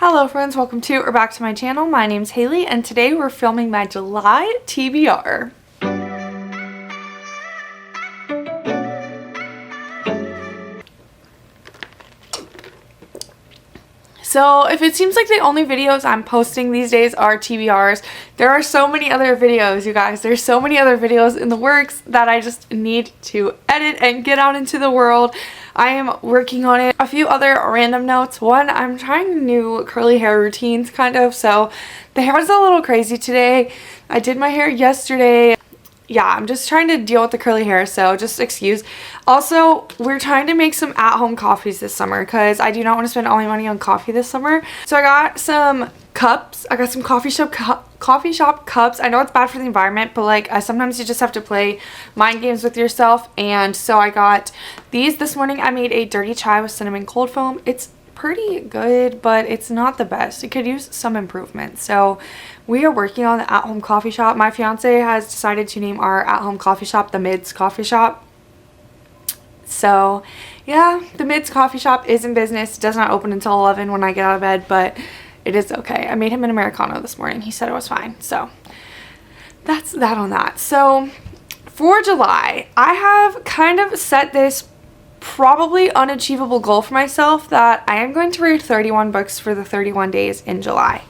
Hello friends, welcome to or back to my channel. My name's Haley and today we're filming my July TBR. So if it seems like the only videos I'm posting these days are TBRs, there are so many other videos, you guys. There's so many other videos in the works that I just need to edit and get out into the world. I am working on it. A few other random notes. One, I'm trying new curly hair routines kind of, so the hair was a little crazy today. I did my hair yesterday. Yeah, I'm just trying to deal with the curly hair, so just excuse. Also, we're trying to make some at-home coffees this summer because I do not want to spend all my money on coffee this summer. So I got some cups. I got some coffee shop cups. I know it's bad for the environment, but like sometimes you just have to play mind games with yourself. And so I got these this morning. I made a dirty chai with cinnamon cold foam. It's pretty good, but it's not the best. It could use some improvement. So we are working on the at-home coffee shop. My fiance has decided to name our at-home coffee shop the Mids Coffee Shop. So yeah, the Mids Coffee Shop is in business. It does not open until 11 when I get out of bed, but it is okay. I made him an Americano this morning. He said it was fine. So that's that on that. So for July, I have kind of set this probably unachievable goal for myself that I am going to read 31 books for the 31 days in July.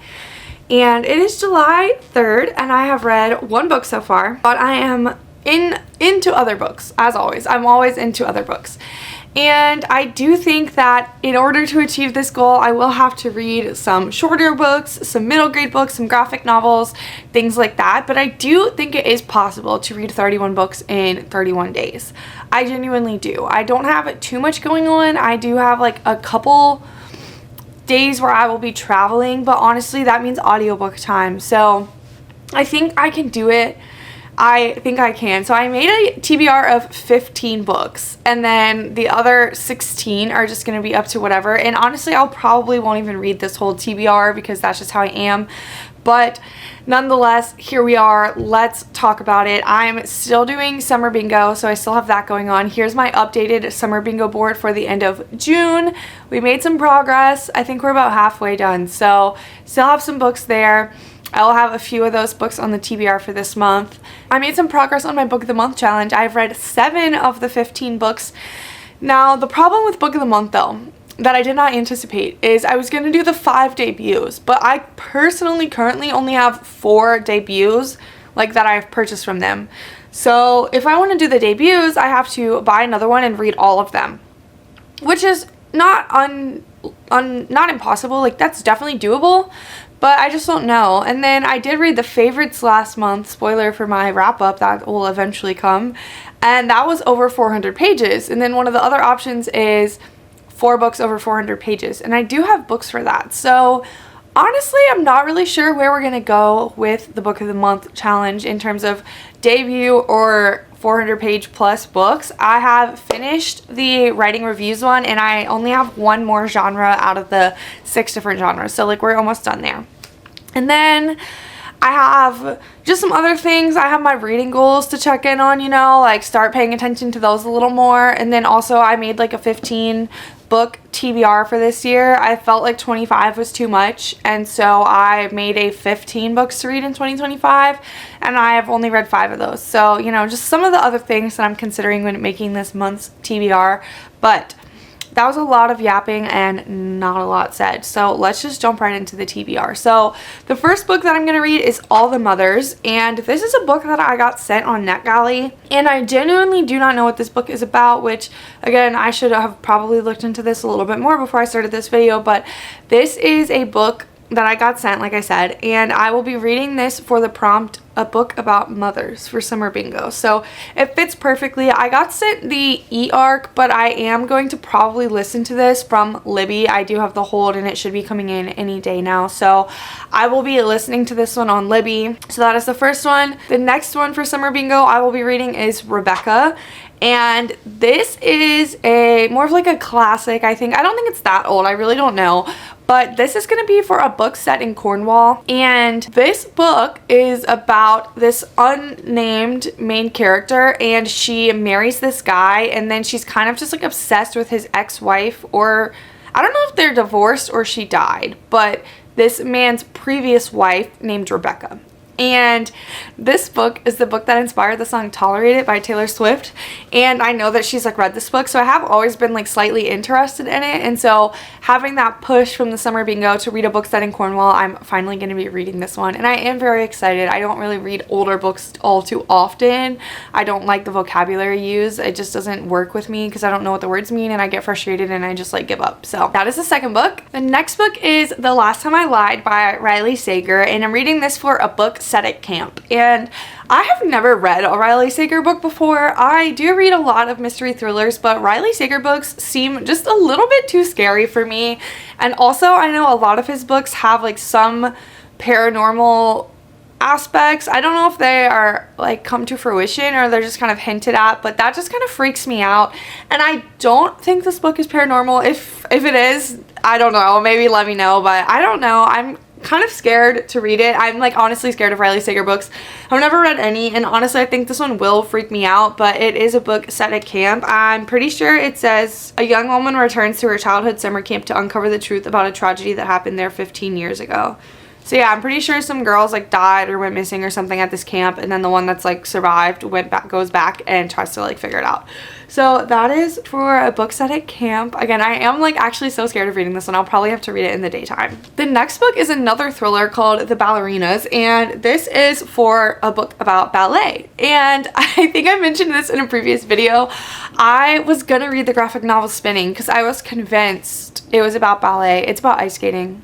And it is July 3rd and I have read one book so far, but I am into other books. As always, I'm always into other books. And I do think that in order to achieve this goal, I will have to read some shorter books, some middle grade books, some graphic novels, things like that. But I do think it is possible to read 31 books in 31 days. I genuinely do. I don't have too much going on. I do have like a couple days where I will be traveling, but honestly that means audiobook time. So I think I can do it. I think I can. So I made a TBR of 15 books and then the other 16 are just going to be up to whatever. And honestly, I'll probably won't even read this whole TBR because that's just how I am. But nonetheless, here we are. Let's talk about it. I'm still doing summer bingo, so I still have that going on. Here's my updated summer bingo board for the end of June. We made some progress. I think we're about halfway done. So still have some books there. I'll have a few of those books on the TBR for this month. I made some progress on my Book of the Month challenge. I've read 7 of the 15 books. Now, the problem with Book of the Month, though, that I did not anticipate is I was going to do the 5 debuts, but I personally currently only have 4 debuts like that I've purchased from them. So if I want to do the debuts, I have to buy another one and read all of them, which is not not impossible. Like, that's definitely doable, but I just don't know. And then I did read the favorites last month, spoiler for my wrap up that will eventually come, and that was over 400 pages. And then one of the other options is 4 books over 400 pages, and I do have books for that. So honestly, I'm not really sure where we're gonna go with the Book of the Month challenge in terms of debut or 400 page plus books. I have finished the writing reviews one and I only have one more genre out of the 6 different genres, so like we're almost done there. And then I have just some other things. I have my reading goals to check in on, you know, like start paying attention to those a little more. And then also I made like a 15 book TBR for this year. I felt like 25 was too much, and so I made a 15 books to read in 2025, and I have only read 5 of those. So, you know, just some of the other things that I'm considering when making this month's TBR, but that was a lot of yapping and not a lot said. So let's just jump right into the TBR. So the first book that I'm going to read is All the Mothers. And this is a book that I got sent on NetGalley. And I genuinely do not know what this book is about, which again, I should have probably looked into this a little bit more before I started this video. But this is a book that I got sent, like I said, and I will be reading this for the prompt, a book about mothers for summer bingo. So it fits perfectly. I got sent the e-arc, but I am going to probably listen to this from Libby. I do have the hold and it should be coming in any day now. So I will be listening to this one on Libby. So that is the first one. The next one for summer bingo I will be reading is Rebecca. And this is a more of like a classic, I think. I don't think it's that old. I really don't know. But this is going to be for a book set in Cornwall. And this book is about this unnamed main character, and she marries this guy, and then she's kind of just like obsessed with his ex-wife, or I don't know if they're divorced or she died, but this man's previous wife named Rebecca. And this book is the book that inspired the song Tolerate It by Taylor Swift. And I know that she's like read this book, so I have always been like slightly interested in it. And so having that push from the summer bingo to read a book set in Cornwall, I'm finally going to be reading this one. And I am very excited. I don't really read older books all too often. I don't like the vocabulary used. It just doesn't work with me because I don't know what the words mean and I get frustrated and I just like give up. So that is the second book. The next book is The Last Time I Lied by Riley Sager. And I'm reading this for a book set at camp. And I have never read a Riley Sager book before. I do read a lot of mystery thrillers, but Riley Sager books seem just a little bit too scary for me. And also I know a lot of his books have like some paranormal aspects. I don't know if they are like come to fruition or they're just kind of hinted at, but that just kind of freaks me out. And I don't think this book is paranormal. If it is, I don't know, maybe let me know, but I don't know. I'm kind of scared to read it. I'm like honestly scared of Riley Sager books. I've never read any, and honestly I think this one will freak me out, but it is a book set at camp. I'm pretty sure it says a young woman returns to her childhood summer camp to uncover the truth about a tragedy that happened there 15 years ago. So yeah, I'm pretty sure some girls like died or went missing or something at this camp, and then the one that's like survived goes back and tries to like figure it out. So that is for a book set at camp. Again, I am like actually so scared of reading this one. I'll probably have to read it in the daytime. The next book is another thriller called The Ballerinas, and this is for a book about ballet. And I think I mentioned this in a previous video. I was gonna read the graphic novel Spinning because I was convinced it was about ballet. It's about ice skating.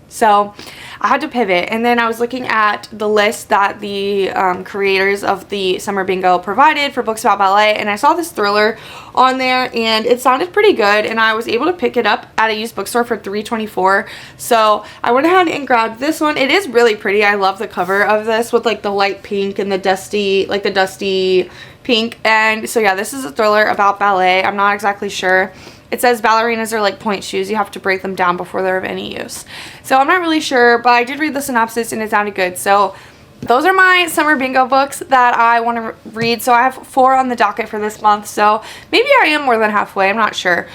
So I had to pivot, and then I was looking at the list that the creators of the Summer Bingo provided for books about ballet, and I saw this thriller on there and it sounded pretty good, and I was able to pick it up at a used bookstore for $3.24. So I went ahead and grabbed this one. It is really pretty. I love the cover of this with like the light pink and the dusty pink. And so yeah, this is a thriller about ballet. I'm not exactly sure. It says ballerinas are like point shoes. You have to break them down before they're of any use. So I'm not really sure, but I did read the synopsis and it sounded good. So those are my summer bingo books that I want to read. So I have 4 on the docket for this month. So maybe I am more than halfway. I'm not sure.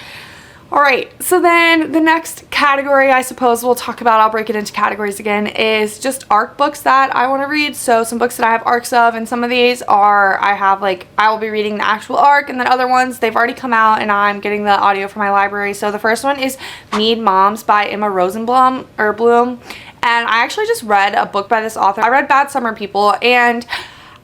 Alright, so then the next category I suppose we'll talk about, I'll break it into categories again, is just ARC books that I want to read. So some books that I have ARCs of, and some of these are, I will be reading the actual ARC, and then other ones, they've already come out and I'm getting the audio from my library. So the first one is Mead Moms by Emma Rosenblum, and I actually just read a book by this author. I read Bad Summer People, and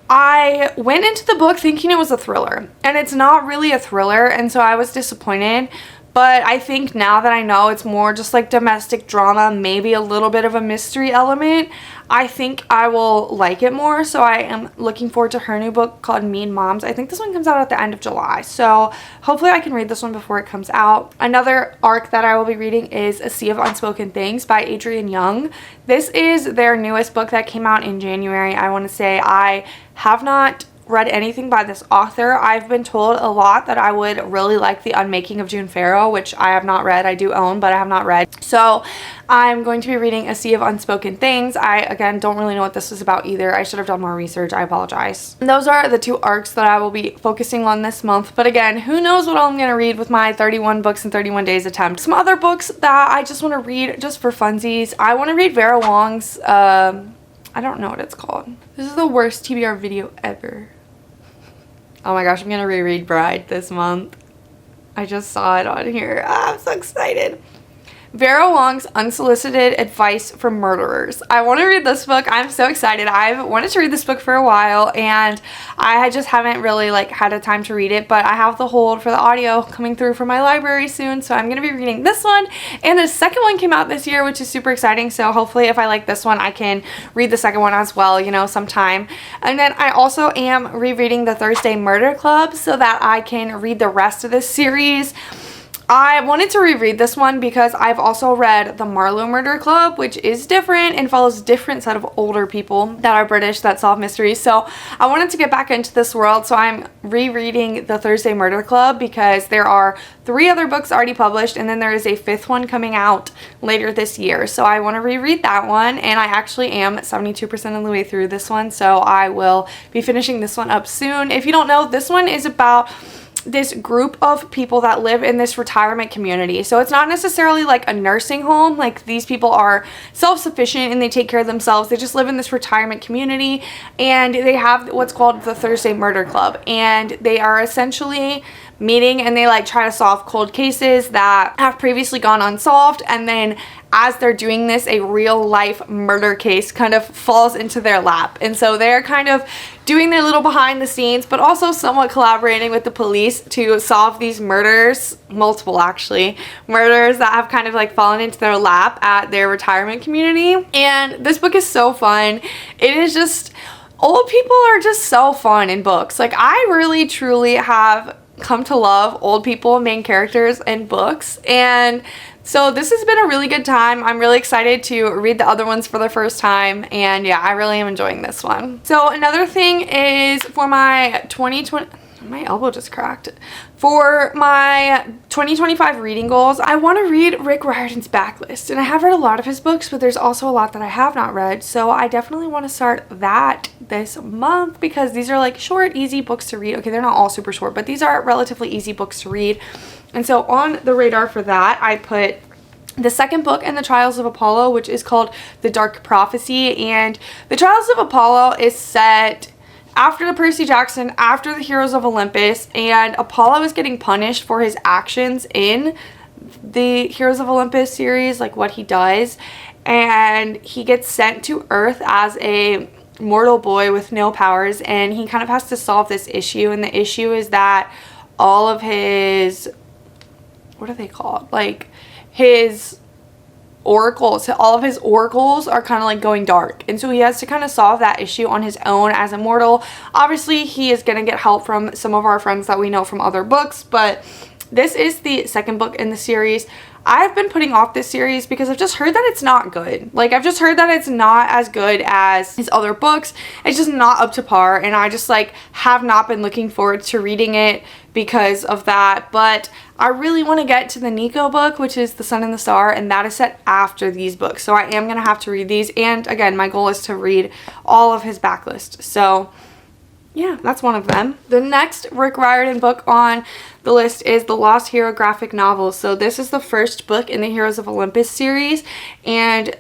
I went into the book thinking it was a thriller, and it's not really a thriller, and so I was disappointed. But I think now that I know it's more just like domestic drama, maybe a little bit of a mystery element, I think I will like it more. So I am looking forward to her new book called Mean Moms. I think this one comes out at the end of July. So hopefully I can read this one before it comes out. Another ARC that I will be reading is A Sea of Unspoken Things by Adrienne Young. This is their newest book that came out in January. I want to say I have not read anything by this author. I've been told a lot that I would really like The Unmaking of June Farrow, which I have not read. I do own, but I have not read. So I'm going to be reading A Sea of Unspoken Things. I, again, don't really know what this is about either. I should have done more research. I apologize. And those are the 2 ARCs that I will be focusing on this month. But again, who knows what I'm going to read with my 31 books in 31 days attempt. Some other books that I just want to read just for funsies. I want to read Vera Wong's, I don't know what it's called. This is the worst TBR video ever. Oh my gosh, I'm gonna reread Bride this month. I just saw it on here. I'm so excited. Vera Wong's Unsolicited Advice from Murderers. I want to read this book. I'm so excited. I've wanted to read this book for a while, and I just haven't really had a time to read it, but I have the hold for the audio coming through from my library soon, so I'm going to be reading this one. And the second one came out this year, which is super exciting, so hopefully if I like this one, I can read the second one as well, you know, sometime. And then I also am rereading the Thursday Murder Club so that I can read the rest of this series. I wanted to reread this one because I've also read the Marlowe Murder Club, which is different and follows a different set of older people that are British that solve mysteries. So I wanted to get back into this world, so I'm rereading the Thursday Murder Club because there are 3 other books already published, and then there is a 5th one coming out later this year. So I want to reread that one, and I actually am 72% of the way through this one, so I will be finishing this one up soon. If you don't know, this one is about this group of people that live in this retirement community. So it's not necessarily like a nursing home. Like, these people are self-sufficient and they take care of themselves. They just live in this retirement community, and they have what's called the Thursday Murder Club, and they are essentially meeting and they like try to solve cold cases that have previously gone unsolved, and then as they're doing this, a real life murder case kind of falls into their lap, and so they're kind of doing their little behind the scenes, but also somewhat collaborating with the police to solve these murders, multiple actually, murders that have kind of like fallen into their lap at their retirement community. And this book is so fun. It is just, old people are just so fun in books. Like, I really truly have come to love old people main characters in books, and so this has been a really good time. I'm really excited to read the other ones for the first time, and yeah, I really am enjoying this one. So another thing is for my 2020, my elbow just cracked. For my 2025 reading goals, I want to read Rick Riordan's Backlist, and I have read a lot of his books, but there's also a lot that I have not read, so I definitely want to start that this month because these are like short, easy books to read. Okay, they're not all super short, but these are relatively easy books to read. And so on the radar for that, I put the second book in the Trials of Apollo, which is called The Dark Prophecy. And the Trials of Apollo is set after the Percy Jackson, after the Heroes of Olympus, and Apollo is getting punished for his actions in the Heroes of Olympus series, like what he does, and he gets sent to Earth as a mortal boy with no powers, and he kind of has to solve this issue. And the issue is that all of his, what are they called, like his oracles, all of his oracles are kind of like going dark, and so he has to kind of solve that issue on his own as a mortal. Obviously he is going to get help from some of our friends that we know from other books, but this is the second book in the series. I've been putting off this series because I've just heard that it's not good. Like, I've just heard that it's not as good as his other books. It's just not up to par, and I just like have not been looking forward to reading it because of that. But I really want to get to the Nico book, which is The Sun and the Star, and that is set after these books. So I am going to have to read these, and again, my goal is to read all of his backlist. So yeah, that's one of them. The next Rick Riordan book on the list is the Lost Hero graphic novel. So this is the first book in the Heroes of Olympus series, and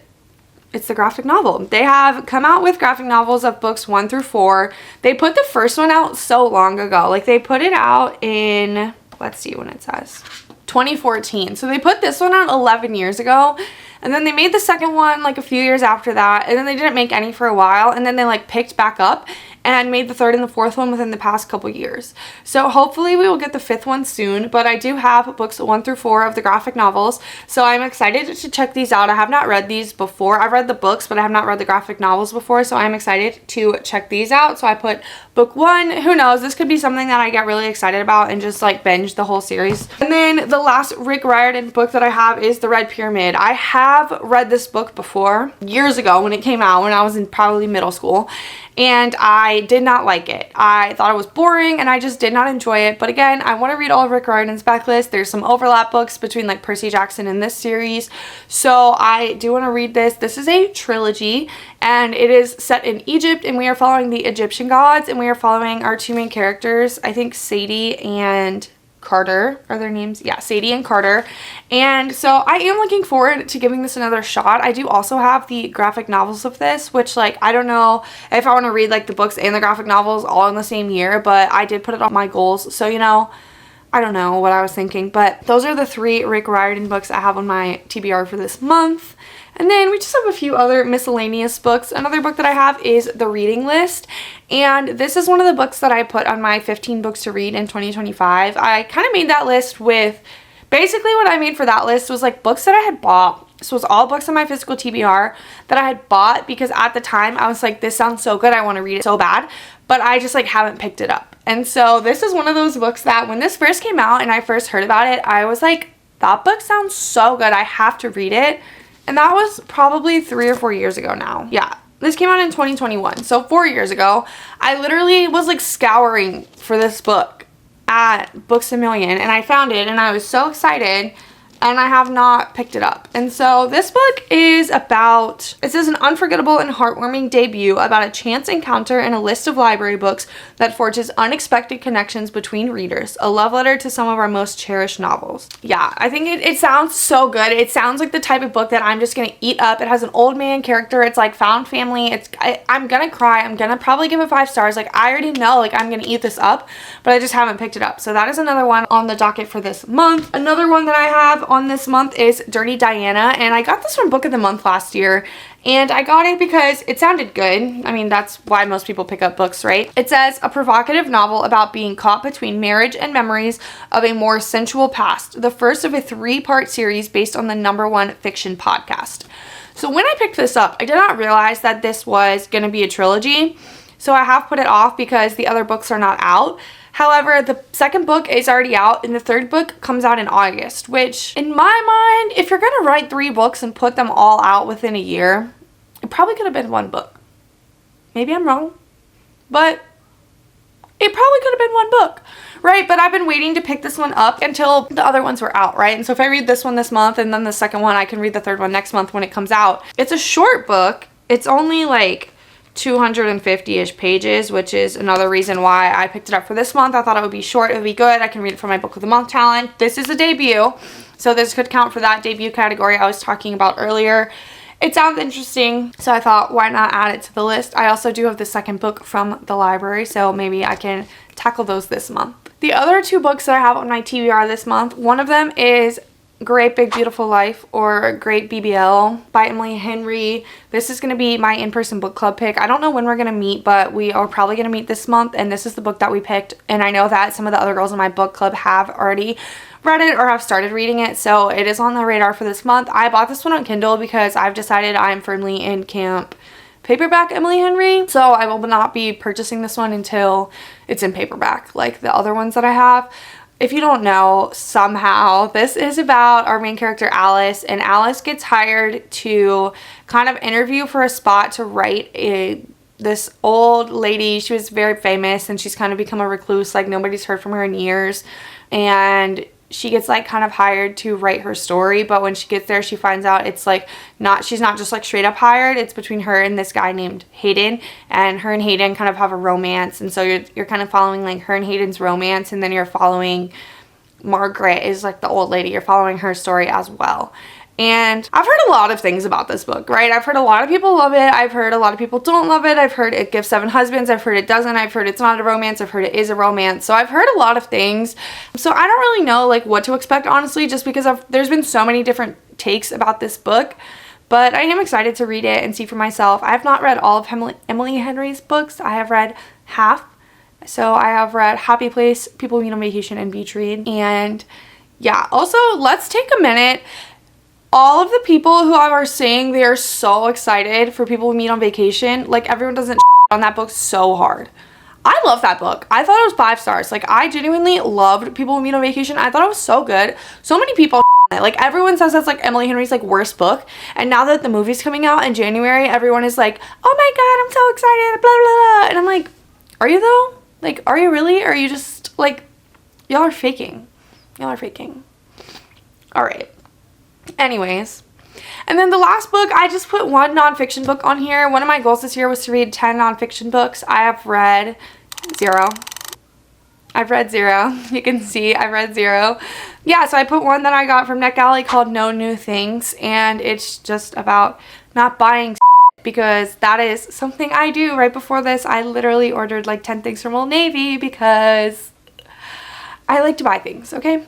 it's the graphic novel. They have come out with graphic novels of books 1 through 4. They put the first one out so long ago. Like, they put it out in, let's see when it says, 2014. So they put this one out 11 years ago, and then they made the second one like a few years after that, and then they didn't make any for a while, and then they like picked back up and made the third and the fourth one within the past couple years. So hopefully we will get the fifth one soon, but I do have books 1 through 4 of the graphic novels, so I'm excited to check these out. I have not read these before. I've read the books, but I have not read the graphic novels before, so I'm excited to check these out. So I put book 1. Who knows, this could be something that I get really excited about and just like binge the whole series. And then the last Rick Riordan book that I have is The Red Pyramid. I have read this book before years ago when it came out, when I was in probably middle school, and I did not like it. I thought it was boring, and I just did not enjoy it. But again, I want to read all of Rick Riordan's backlist. There's some overlap books between like Percy Jackson and this series, so I do want to read this. This is a trilogy, and it is set in Egypt, and we are following the Egyptian gods, and we are following our two main characters. I think Sadie and Carter are their names. Yeah, Sadie and Carter. And so I am looking forward to giving this another shot. I do also have the graphic novels of this, which like I don't know if I want to read like the books and the graphic novels all in the same year, but I did put it on my goals. So, you know, I don't know what I was thinking, but those are the 3 Rick Riordan books I have on my TBR for this month. And then we just have a few other miscellaneous books. Another book that I have is The Reading List, and this is one of the books that I put on my 15 books to read in 2025. I kind of made that list with, basically what I made for that list was like books that I had bought. So it was all books on my physical TBR that I had bought because at the time I was like, this sounds so good, I want to read it so bad, but I just like haven't picked it up. And so this is one of those books that when this first came out and I first heard about it, I was like, that book sounds so good, I have to read it. And that was probably 3 or 4 years ago now. Yeah, this came out in 2021. So 4 years ago, I literally was like scouring for this book at Books A Million, and I found it, and I was so excited. and I have not picked it up. And so this book is about, it says, an unforgettable and heartwarming debut about a chance encounter in a list of library books that forges unexpected connections between readers. A love letter to some of our most cherished novels. Yeah, I think it sounds so good. It sounds like the type of book that I'm just gonna eat up. It has an old man character. It's like found family. I'm gonna cry. I'm gonna probably give it 5 stars. Like, I already know, like, I'm gonna eat this up, but I just haven't picked it up. So that is another one on the docket for this month. Another one that I have on this month is Dirty Diana, and I got this from Book of the Month last year, and I got it because it sounded good. I mean, that's why most people pick up books, right? It says, a provocative novel about being caught between marriage and memories of a more sensual past, the first of a 3-part series based on the #1 fiction podcast. So when I picked this up, I did not realize that this was going to be a trilogy, so I have put it off because the other books are not out. However, the second book is already out, and the third book comes out in August, which, in my mind, if you're gonna write 3 books and put them all out within a year, it probably could have been 1 book. Maybe I'm wrong, but it probably could have been 1 book, right? But I've been waiting to pick this one up until the other ones were out, right? And so if I read this one this month and then the second one, I can read the third one next month when it comes out. It's a short book. It's only like 250-ish pages, which is another reason why I picked it up for this month. I thought it would be short, it would be good. I can read it for my Book of the Month challenge. This is a debut, so this could count for that debut category I was talking about earlier. It sounds interesting, so I thought, why not add it to the list? I also do have the second book from the library, so maybe I can tackle those this month. The other 2 books that I have on my TBR this month, one of them is Great Big Beautiful Life, or Great BBL by Emily Henry. This is going to be my in-person book club pick. I don't know when we're going to meet, but we are probably going to meet this month, and this is the book that we picked, and I know that some of the other girls in my book club have already read it or have started reading it, so it is on the radar for this month. I bought this one on Kindle because I've decided I'm firmly in camp paperback Emily Henry, so I will not be purchasing this one until it's in paperback like the other ones that I have. If you don't know, somehow, this is about our main character, Alice, and Alice gets hired to kind of interview for a spot to write this old lady. She was very famous, and she's kind of become a recluse, like nobody's heard from her in years, and she gets like kind of hired to write her story, but when she gets there, she finds out it's like she's not just like straight up hired. It's between her and this guy named Hayden, and her and Hayden kind of have a romance, and so you're kind of following like her and Hayden's romance, and then you're following Margaret is like the old lady. You're following her story as well. And I've heard a lot of things about this book, right? I've heard a lot of people love it. I've heard a lot of people don't love it. I've heard it gives 7 husbands. I've heard it doesn't. I've heard it's not a romance. I've heard it is a romance. So I've heard a lot of things. So I don't really know like what to expect, honestly, just because there's been so many different takes about this book. But I am excited to read it and see for myself. I have not read all of Emily Henry's books. I have read half. So I have read Happy Place, People Meet on Vacation, and Beach Read. And yeah, also let's take a minute. All of the people who are saying they are so excited for People We Meet on Vacation, like everyone doesn't on that book so hard. I love that book. I thought it was 5 stars. Like, I genuinely loved People We Meet on Vacation. I thought it was so good. So many people on it. Like, everyone says that's like Emily Henry's like worst book. And now that the movie's coming out in January, everyone is like, oh my god, I'm so excited, blah blah blah. And I'm like, are you though? Like, are you really? Or are you just like, y'all are faking. Y'all are faking. Alright. Anyways, and then the last book, I just put 1 nonfiction book on here. One of my goals this year was to read 10 nonfiction books. I have read 0. I've read 0. You can see I've read 0. Yeah, so I put one that I got from NetGalley called No New Things, and it's just about not buying because that is something I do. Right before this, I literally ordered like 10 things from Old Navy because I like to buy things, okay?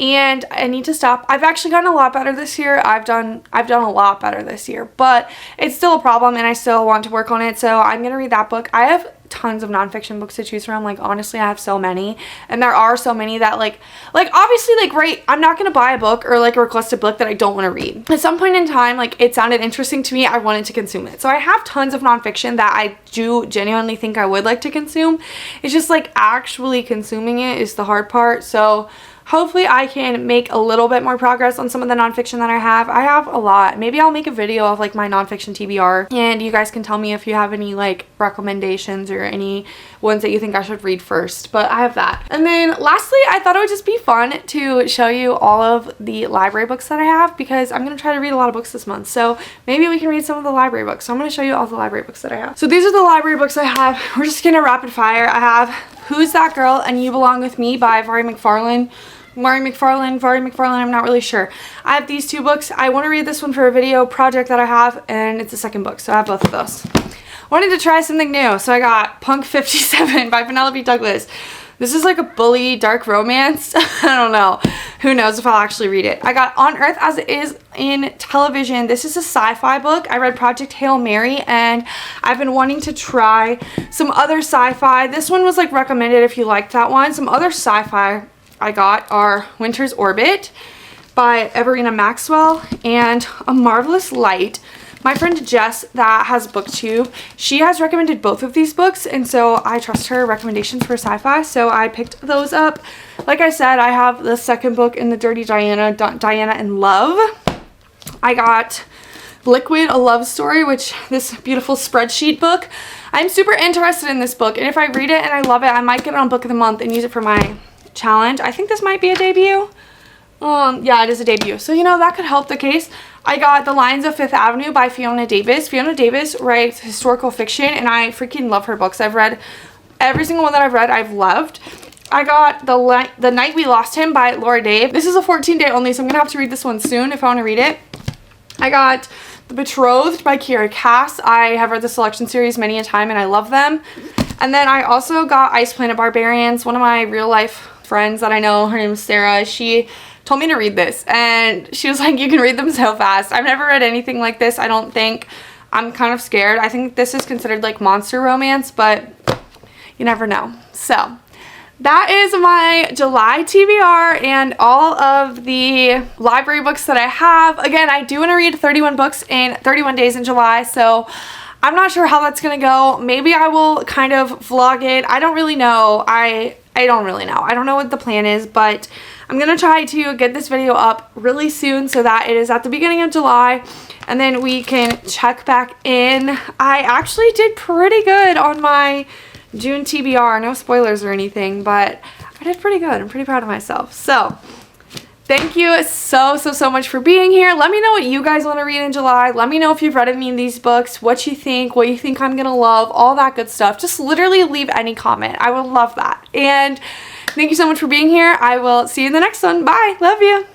And I need to stop. I've actually gotten a lot better this year. I've done a lot better this year, but it's still a problem and I still want to work on it. So I'm going to read that book. I have tons of nonfiction books to choose from. Like, honestly, I have so many, and there are so many that like obviously, like, right, I'm not going to buy a book or like a requested book that I don't want to read. At some point in time, like, it sounded interesting to me. I wanted to consume it. So I have tons of nonfiction that I do genuinely think I would like to consume. It's just like actually consuming it is the hard part. So hopefully I can make a little bit more progress on some of the nonfiction that I have. I have a lot. Maybe I'll make a video of like my nonfiction TBR, and you guys can tell me if you have any like recommendations or any ones that you think I should read first, but I have that. And then lastly, I thought it would just be fun to show you all of the library books that I have, because I'm going to try to read a lot of books this month, so maybe we can read some of the library books. So I'm going to show you all the library books that I have. So these are the library books I have. We're just going to rapid fire. I have Who's That Girl and You Belong With Me by Vari McFarlane, I'm not really sure. I have these two books. I want to read this one for a video project that I have, and it's the second book, so I have both of those. Wanted to try something new, so I got Punk 57 by Penelope Douglas. This is like a bully dark romance. I don't know. Who knows if I'll actually read it. I got On Earth as It Is in Television. This is a sci-fi book. I read Project Hail Mary, and I've been wanting to try some other sci-fi. This one was like recommended if you liked that one. Some other sci-fi I got are Winter's Orbit by Everina Maxwell and A Marvelous Light. My friend Jess that has BookTube, she has recommended both of these books, and so I trust her recommendations for sci-fi, so I picked those up. Like I said, I have the second book in the Dirty Diana, Diana in Love. I got Liquid, A Love Story, which this beautiful spreadsheet book. I'm super interested in this book, and if I read it and I love it, I might get it on Book of the Month and use it for my challenge. I think this might be a debut. Yeah, it is a debut, so you know, that could help the case. I got The Lions of Fifth Avenue by Fiona Davis. Fiona Davis writes historical fiction, and I freaking love her books. I've read every single one that I've read. I've loved. I got The Night We Lost Him by Laura Dave. This is a 14-day only, so I'm gonna have to read this one soon if I want to read it. I got The Betrothed by Kiera Cass. I have read the Selection series many a time, and I love them. And then I also got Ice Planet Barbarians. One of my real life friends that I know, her name is Sarah, she told me to read this, and she was like, you can read them so fast. I've never read anything like this, I don't think. I'm kind of scared. I think this is considered like monster romance, but you never know. So that is my July TBR and all of the library books that I have. Again, I do want to read 31 books in 31 days in July, so I'm not sure how that's gonna go. Maybe I will kind of vlog it. I don't really know. I don't really know. I don't know what the plan is, but I'm gonna try to get this video up really soon so that it is at the beginning of July, and then we can check back in. I actually did pretty good on my June TBR. No spoilers or anything, but I did pretty good. I'm pretty proud of myself. So thank you so much for being here. Let me know what you guys want to read in July. Let me know if you've read any of these books, what you think I'm gonna love, all that good stuff. Just literally leave any comment. I would love that. And thank you so much for being here. I will see you in the next one. Bye. Love you.